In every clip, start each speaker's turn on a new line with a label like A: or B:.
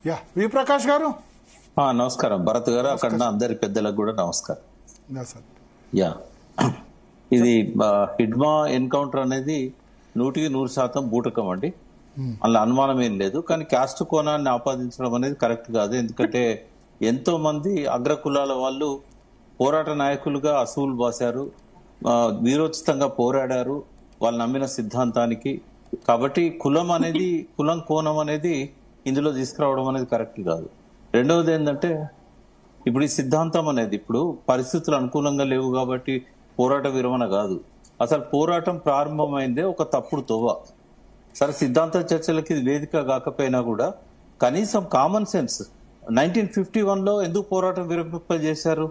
A: Yeah we Prakash గారు.
B: నమస్కారం భరత్ గారు, అక్కడ అందరి పెద్దలకు కూడా నమస్కారం. యా ఇది హిడ్మా ఎన్కౌంటర్ అనేది 100% బూటకం అండి, అలా అనుమానం ఏం లేదు. కానీ క్యాస్ట్ కోణాన్ని ఆపాదించడం అనేది కరెక్ట్ కాదు. ఎందుకంటే ఎంతో మంది అగ్రకులాల వాళ్ళు పోరాట నాయకులుగా అసూలు బాశారు, వీరోచితంగా పోరాడారు వాళ్ళు నమ్మిన సిద్ధాంతానికి. కాబట్టి కులం కోణం అనేది ఇందులో తీసుకురావడం అనేది కరెక్ట్ కాదు. రెండవది ఏంటంటే ఇప్పుడు ఈ సిద్ధాంతం అనేది ఇప్పుడు పరిస్థితులు అనుకూలంగా లేవు కాబట్టి పోరాట విరమణ కాదు, అసలు పోరాటం ప్రారంభమైందే ఒక తప్పుడు తోవ. సరే సిద్ధాంత చర్చలకి వేదిక కాకపోయినా కూడా కనీసం కామన్ సెన్స్ 1951లో ఎందుకు పోరాటం విరమింపజేశారు?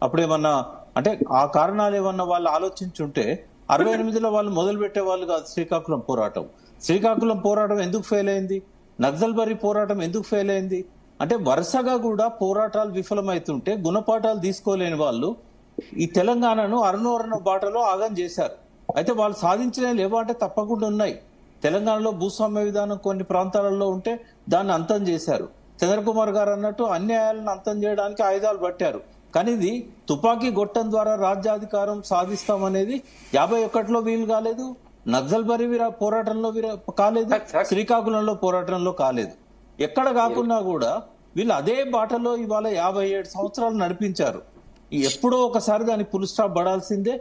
B: అప్పుడేమన్నా అంటే ఆ కారణాలు ఏమన్నా వాళ్ళు ఆలోచించుంటే 68లో వాళ్ళు మొదలు పెట్టే వాళ్ళు కాదు. శ్రీకాకుళం పోరాటం ఎందుకు ఫెయిల్ అయింది? నక్సల్బరీ పోరాటం ఎందుకు ఫెయిల్ అయింది? అంటే వరుసగా కూడా పోరాటాలు విఫలమవుతుంటే గుణపాఠాలు తీసుకోలేని వాళ్ళు ఈ తెలంగాణను అరుణోరణ బాటలో ఆగం చేశారు. అయితే వాళ్ళు సాధించిన లేవో అంటే తప్పకుండా ఉన్నాయి. తెలంగాణలో భూస్వామ్య విధానం కొన్ని ప్రాంతాలలో ఉంటే దాన్ని అంతం చేశారు. చంద్రకుమార్ గారు అన్నట్టు అన్యాయాలను అంతం చేయడానికి ఆయుధాలు పట్టారు. కానీ ఇది తుపాకీ గొట్టం ద్వారా రాజ్యాధికారం సాధిస్తామనేది 51లో వీలు కాలేదు, నక్సల్బరీ పోరాటంలో కాలేదు, శ్రీకాకుళంలో పోరాటంలో కాలేదు. ఎక్కడ కాకున్నా కూడా వీళ్ళు అదే బాటలో ఇవాళ 57 సంవత్సరాలు నడిపించారు. ఎప్పుడో ఒకసారి దానికి ఫుల్ స్టాప్ పడాల్సిందే.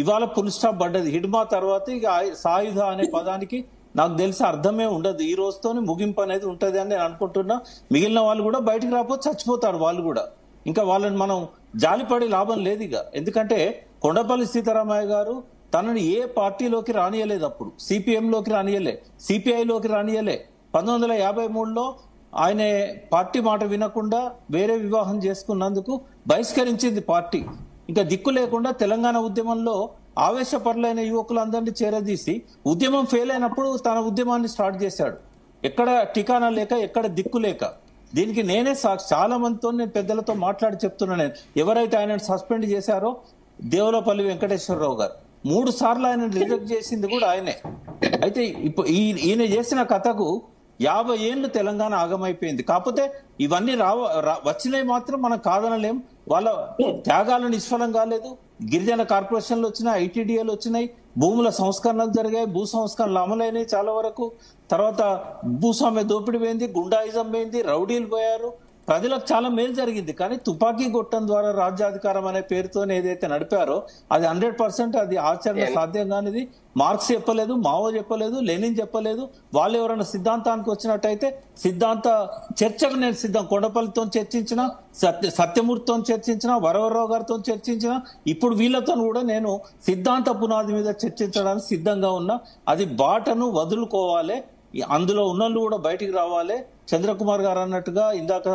B: ఇవాళ ఫుల్ స్టాప్ పడ్డది. హిడ్మా తర్వాత ఇక సాయుధ అనే పదానికి నాకు తెలిసి అర్థమే ఉండదు. ఈ రోజుతోనే ముగింపు అనేది ఉంటది అని నేను అనుకుంటున్నా. మిగిలిన వాళ్ళు కూడా బయటకు రాకపోతే చచ్చిపోతారు వాళ్ళు కూడా. ఇంకా వాళ్ళని మనం జాలిపడి లాభం లేదు ఇక. ఎందుకంటే కొండపల్లి సీతారామయ్య గారు తనని ఏ పార్టీలోకి రానియలేదు, అప్పుడు సిపిఎంలోకి రానియలే, సిపిఐలోకి రానియలే. 1953లో ఆయన పార్టీ మాట వినకుండా వేరే వివాహం చేసుకున్నందుకు బహిష్కరించింది పార్టీ. ఇంకా దిక్కు లేకుండా తెలంగాణ ఉద్యమంలో ఆవేశపరులైన యువకులందరినీ చేరదీసి ఉద్యమం ఫెయిల్ అయినప్పుడు తన ఉద్యమాన్ని స్టార్ట్ చేశాడు. ఎక్కడ ఠికానా లేక, ఎక్కడ దిక్కు లేక. దీనికి నేనే చాలా మందితో నేను పెద్దలతో మాట్లాడి చెప్తున్నా. నేను ఎవరైతే ఆయనను సస్పెండ్ చేశారో దేవులపల్లి వెంకటేశ్వరరావు గారు 3 సార్లు ఆయన రిజెక్ట్ చేసింది కూడా ఆయనే. అయితే ఇప్పుడు ఈయన చేసిన కథకు 50 ఏళ్ళు తెలంగాణ ఆగమైపోయింది. కాకపోతే ఇవన్నీ వచ్చినాయి మాత్రం మనం కాదనలేం. వాళ్ళ త్యాగాలు నిష్ఫలం కాలేదు. గిరిజన కార్పొరేషన్లు వచ్చినాయి, ఐటీడీఏలు వచ్చినాయి, భూముల సంస్కరణలు జరిగాయి, భూ సంస్కరణలు అమలైనాయి చాలా వరకు. తర్వాత భూస్వామ్య దోపిడీ పోయింది, గుండాయిజం పోయింది, రౌడీలు పోయారు, ప్రజలకు చాలా మేలు జరిగింది. కానీ తుపాకీ గొట్టం ద్వారా రాజ్యాధికారం అనే పేరుతో ఏదైతే నడిపారో అది 100% అది ఆచరణ సాధ్యం కానిది. మార్క్స్ చెప్పలేదు, మావో చెప్పలేదు, లెనిన్ చెప్పలేదు. వాళ్ళు ఎవరైనా సిద్ధాంతానికి వచ్చినట్టయితే సిద్ధాంత చర్చకు నేను సిద్ధం. కొండపల్లితో చర్చించిన, సత్యమూర్తితో చర్చించిన, వరవరరావు గారితో చర్చించిన, ఇప్పుడు వీళ్ళతో కూడా నేను సిద్ధాంత పునాది మీద చర్చించడానికి సిద్ధంగా ఉన్నా. అది బాటను వదులుకోవాలి, అందులో ఉన్నోళ్ళు కూడా బయటికి రావాలి. చంద్రకుమార్ గారు అన్నట్టుగా, ఇందాక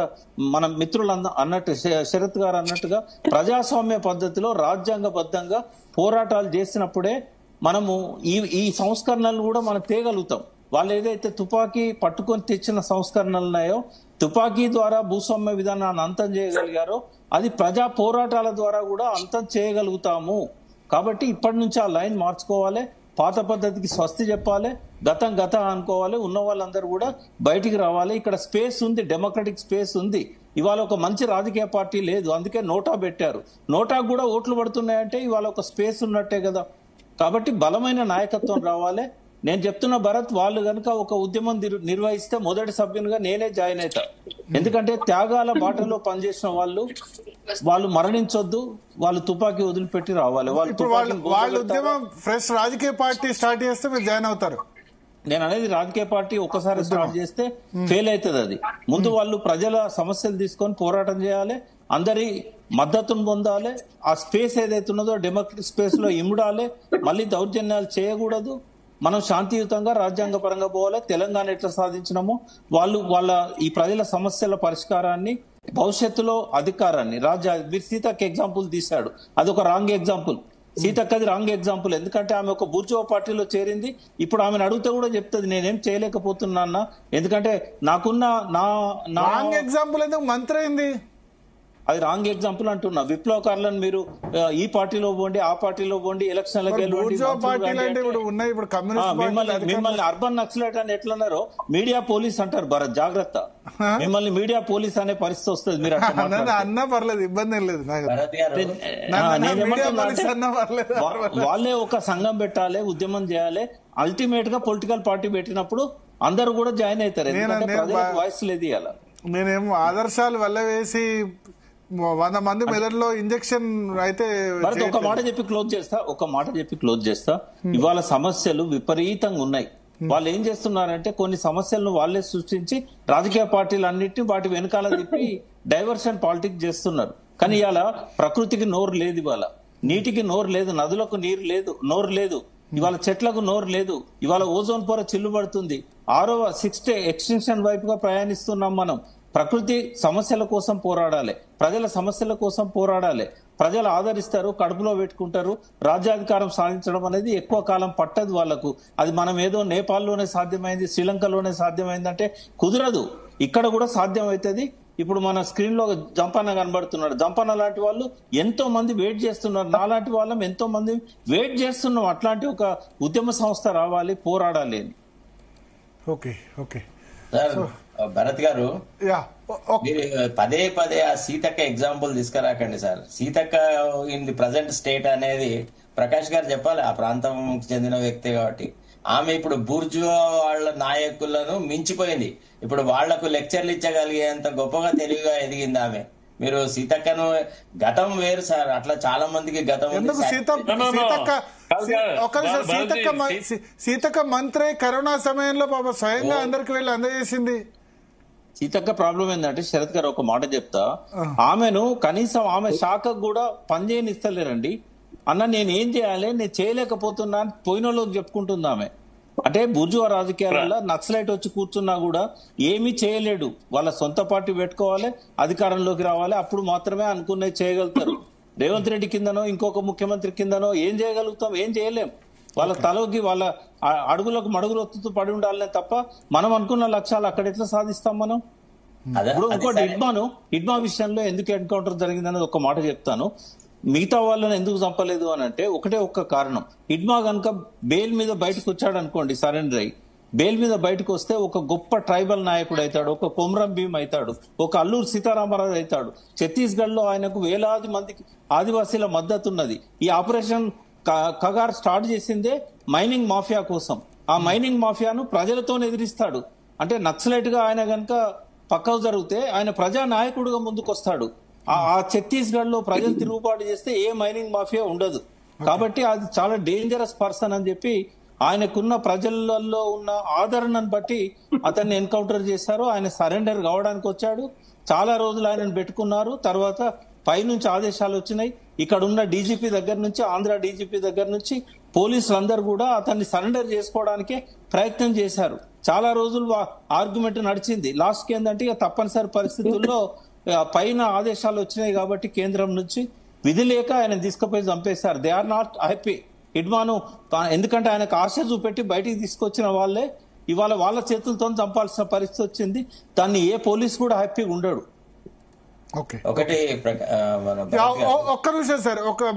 B: మన మిత్రులు అన్నట్టు, శరత్ గారు అన్నట్టుగా ప్రజాస్వామ్య పద్ధతిలో రాజ్యాంగబద్ధంగా పోరాటాలు చేసినప్పుడే మనము ఈ సంస్కరణలు కూడా మనం తేగలుగుతాం. వాళ్ళు ఏదైతే తుపాకీ పట్టుకొని తెచ్చిన సంస్కరణలు ఉన్నాయో, తుపాకీ ద్వారా భూస్వామ్య విధానాన్ని అంతం చేయగలిగారో అది ప్రజా పోరాటాల ద్వారా కూడా అంతం చేయగలుగుతాము. కాబట్టి ఇప్పటి నుంచి ఆ లైన్ మార్చుకోవాలి, పాత పద్ధతికి స్వస్తి చెప్పాలి, గతం అనుకోవాలి. ఉన్న వాళ్ళందరూ కూడా బయటికి రావాలి. ఇక్కడ స్పేస్ ఉంది, డెమోక్రటిక్ స్పేస్ ఉంది. ఇవాళ ఒక మంచి రాజకీయ పార్టీ లేదు, అందుకే నోటా పెట్టారు. నోటాకు కూడా ఓట్లు పడుతున్నాయంటే ఇవాళ ఒక స్పేస్ ఉన్నట్టే కదా. కాబట్టి బలమైన నాయకత్వం రావాలి. నేను చెప్తున్న భరత్, వాళ్ళు కనుక ఒక ఉద్యమం నిర్వహిస్తే మొదటి సభ్యునిగా నేనే జాయిన్ అవుతా. ఎందుకంటే త్యాగాల బాటలో పనిచేసిన వాళ్ళు మరణించొద్దు, వాళ్ళు తుపాకీ వదిలిపెట్టి రావాలి.
A: వాళ్ళు ఉద్యమం ఫ్రెష్ రాజకీయ పార్టీ స్టార్ట్ చేస్తే మీరు జాయిన్ అవుతారు.
B: నేను అనేది రాజకీయ పార్టీ ఒక్కసారి స్టార్ట్ చేస్తే ఫెయిల్ అవుతుంది. అది ముందు వాళ్ళు ప్రజల సమస్యలు తీసుకొని పోరాటం చేయాలి, అందరి మద్దతును పొందాలి. ఆ స్పేస్ ఏదైతే ఉన్నదో డెమోక్రటిక్ స్పేస్ లో ఇముడాలి. మళ్ళీ దౌర్జన్యాలు చేయకూడదు. మనం శాంతియుతంగా రాజ్యాంగ పరంగా పోవాలి. తెలంగాణ ఎట్లా సాధించినామో వాళ్ళ ఈ ప్రజల సమస్యల పరిష్కారాన్ని, భవిష్యత్తులో అధికారాన్ని, మీరు సీతక్క ఎగ్జాంపుల్ తీశాడు, అదొక రాంగ్ ఎగ్జాంపుల్. సీతక్కది రాంగ్ ఎగ్జాంపుల్. ఎందుకంటే ఆమె ఒక బూర్జువా పార్టీలో చేరింది. ఇప్పుడు ఆమెను అడిగితే కూడా చెప్తుంది నేనేం చేయలేకపోతున్నా, ఎందుకంటే నాకున్న
A: రాంగ్ ఎగ్జాంపుల్ ఎందుకు మంత్రి అయింది.
B: అది రాంగ్ ఎగ్జాంపుల్ అంటున్నా. విప్లవకారులను మీరు ఈ పార్టీలో పోండి, ఆ పార్టీలో పోండి, ఎలక్షన్లకు మిమ్మల్ని అర్బన్ నక్సలైట్ అని ఎట్లన్నారో మీడియా పోలీస్ అంటారు. భరత్ జాగ్రత్త, మిమ్మల్ని మీడియా పోలీస్ అనే పరిస్థితి వస్తుంది. మీరు
A: అన్నా పర్లేదు, ఇబ్బంది లేదు.
B: వాళ్ళే ఒక సంఘం పెట్టాలి, ఉద్యమం చేయాలి. అల్టిమేట్ గా పొలిటికల్ పార్టీ పెట్టినప్పుడు అందరూ కూడా జాయిన్ అవుతారు. వాయిస్ లేదు. అలా
A: నేనేమో ఆదర్శాలు వల్ల వేసి 100 మంది మెదడులో ఇంజెక్షన్ అయితే
B: ఒక మాట చెప్పి క్లోజ్ చేస్తా. ఇవాళ సమస్యలు విపరీతంగా ఉన్నాయి. వాళ్ళు ఏం చేస్తున్నారంటే కొన్ని సమస్యలను వాళ్ళే సృష్టించి రాజకీయ పార్టీలు అన్నింటినీ వాటి వెనకాల తిప్పి డైవర్షన్ పాలిటిక్స్ చేస్తున్నారు. కానీ ఇవాళ ప్రకృతికి నోరు లేదు, ఇవాళ నీటికి నోరు లేదు, నదులకు నోరు లేదు, ఇవాళ చెట్లకు నోరు లేదు. ఇవాళ ఓజోన్ పొర చిల్లుబడుతుంది. 6వ 6th ఎక్స్టెన్షన్ వైపుగా ప్రయాణిస్తున్నాం మనం. ప్రకృతి సమస్యల కోసం పోరాడాలి, ప్రజల సమస్యల కోసం పోరాడాలి. ప్రజలు ఆదరిస్తారు, కడుపులో పెట్టుకుంటారు. రాజ్యాధికారం సాధించడం అనేది ఎక్కువ కాలం పట్టదు వాళ్లకు. అది మనం ఏదో నేపాల్లోనే సాధ్యమైంది, శ్రీలంకలోనే సాధ్యమైంది అంటే కుదరదు. ఇక్కడ కూడా సాధ్యం అవుతుంది. ఇప్పుడు మన స్క్రీన్ లో జంపన్న కనబడుతున్నాడు. జంపన్న లాంటి వాళ్ళు ఎంతో మంది వెయిట్ చేస్తున్నారు. నాలాంటి వాళ్ళం ఎంతో మంది వెయిట్ చేస్తున్నాం. అట్లాంటి ఒక ఉద్యమ సంస్థ రావాలి, పోరాడాలి అని.
C: ఓకే సార్, భరత్ గారు మీరు పదే ఆ సీతక్క ఎగ్జాంపుల్ తీసుకురాకండి sir. Seethakka in the present state అనేది ప్రకాష్ గారు చెప్పాలి, ఆ ప్రాంతం చెందిన వ్యక్తి కాబట్టి. ఆమె ఇప్పుడు బూర్జువా వాళ్ళ నాయకులను మించిపోయింది. ఇప్పుడు వాళ్లకు లెక్చర్లు ఇచ్చగలిగేంత గొప్పగా తెలివిగా ఎదిగింది ఆమె. మీరు సీతక్కను గతం వేరు సార్, అట్లా చాలా మందికి గతం.
A: సీతక్క మంత్రి కరోనా సమయంలో పాప స్వయంగా అందరికి వెళ్ళి అందజేసింది.
B: సీతక్క ప్రాబ్లం ఏంటంటే శరత్ గారు ఒక మాట చెప్తా, ఆమెను కనీసం ఆమె శాఖకు కూడా పనిచేయనిస్తలేరండి. అన్న నేను ఏం చేయాలి, నేను చేయలేకపోతున్నా అని పోయినోళ్ళకి చెప్పుకుంటుంది ఆమె. అంటే బూర్జువా రాజకీయాలలో నక్సలైట్ వచ్చి కూర్చున్నా కూడా ఏమీ చేయలేడు. వాళ్ళ సొంత పార్టీ పెట్టుకోవాలి, అధికారంలోకి రావాలి, అప్పుడు మాత్రమే అనుకున్నది చేయగలుగుతారు. రేవంత్ రెడ్డి కిందనో ఇంకొక ముఖ్యమంత్రి కిందనో ఏం చేయగలుగుతాం? ఏం చేయలేం. వాళ్ళ తలకి వాళ్ళ అడుగులకు మడుగులు ఒత్తుతూ పడి ఉండాలనే తప్ప మనం అనుకున్న లక్ష్యాలు అక్కడ ఎట్లా సాధిస్తాం మనం? ఇప్పుడు ఇంకోటి హిడ్మా విషయంలో ఎందుకు ఎన్కౌంటర్ జరిగిందనేది ఒక మాట చెప్తాను. మిగతా వాళ్ళని ఎందుకు చంపలేదు అని అంటే ఒక్క కారణం. హిడ్మా కనుక బెయిల్ మీద బయటకు వచ్చాడు అనుకోండి, సరెండర్ అయ్యి బెయిల్ మీద బయటకు వస్తే ఒక గొప్ప ట్రైబల్ నాయకుడు అవుతాడు, ఒక కొమరం భీమ్ అవుతాడు, ఒక అల్లూరు సీతారామరాజు అవుతాడు. ఛత్తీస్గఢ్ లో ఆయనకు వేలాది మందికి ఆదివాసీల మద్దతు ఉన్నది. ఈ ఆపరేషన్ కగార్ స్టార్ట్ చేసిందే మైనింగ్ మాఫియా కోసం. ఆ మైనింగ్ మాఫియాను ప్రజలతో ఎదిరిస్తాడు. అంటే నక్సలైట్ గా ఆయన గనక పక్కకు జరిగితే ఆయన ప్రజా నాయకుడుగా ముందుకు వస్తాడు. ఆ ఛత్తీస్గఢ్ లో ప్రజలు తిరుగుబాటు చేస్తే ఏ మైనింగ్ మాఫియా ఉండదు. కాబట్టి అది చాలా డేంజరస్ పర్సన్ అని చెప్పి ఆయనకున్న ప్రజలలో ఉన్న ఆదరణను బట్టి అతన్ని ఎన్కౌంటర్ చేశారు. ఆయన సరెండర్ కావడానికి వచ్చాడు. చాలా రోజులు ఆయనను పెట్టుకున్నారు. తర్వాత పైనుంచి ఆదేశాలు వచ్చినాయి. ఇక్కడ ఉన్న డీజీపీ దగ్గర నుంచి, ఆంధ్ర డీజీపీ దగ్గర నుంచి పోలీసులందరూ కూడా అతన్ని సరెండర్ చేసుకోవడానికే ప్రయత్నం చేశారు. చాలా రోజులు ఆర్గ్యుమెంట్ నడిచింది. లాస్ట్కి ఏంటంటే ఇక తప్పనిసరి పరిస్థితుల్లో పైన ఆదేశాలు వచ్చినాయి కాబట్టి కేంద్రం నుంచి విధి లేక ఆయన తీసుకుపోయి చంపేశారు. They are not happy. హిడ్మాను ఎందుకంటే ఆయనకు ఆశ చూపెట్టి బయటికి తీసుకొచ్చిన వాళ్ళే ఇవాళ వాళ్ళ చేతులతో చంపాల్సిన పరిస్థితి వచ్చింది. దాన్ని ఏ పోలీస్ కూడా హ్యాపీగా ఉండడు.
C: ఒకటి
A: ఒక్క నిమిషం సార్, ఒక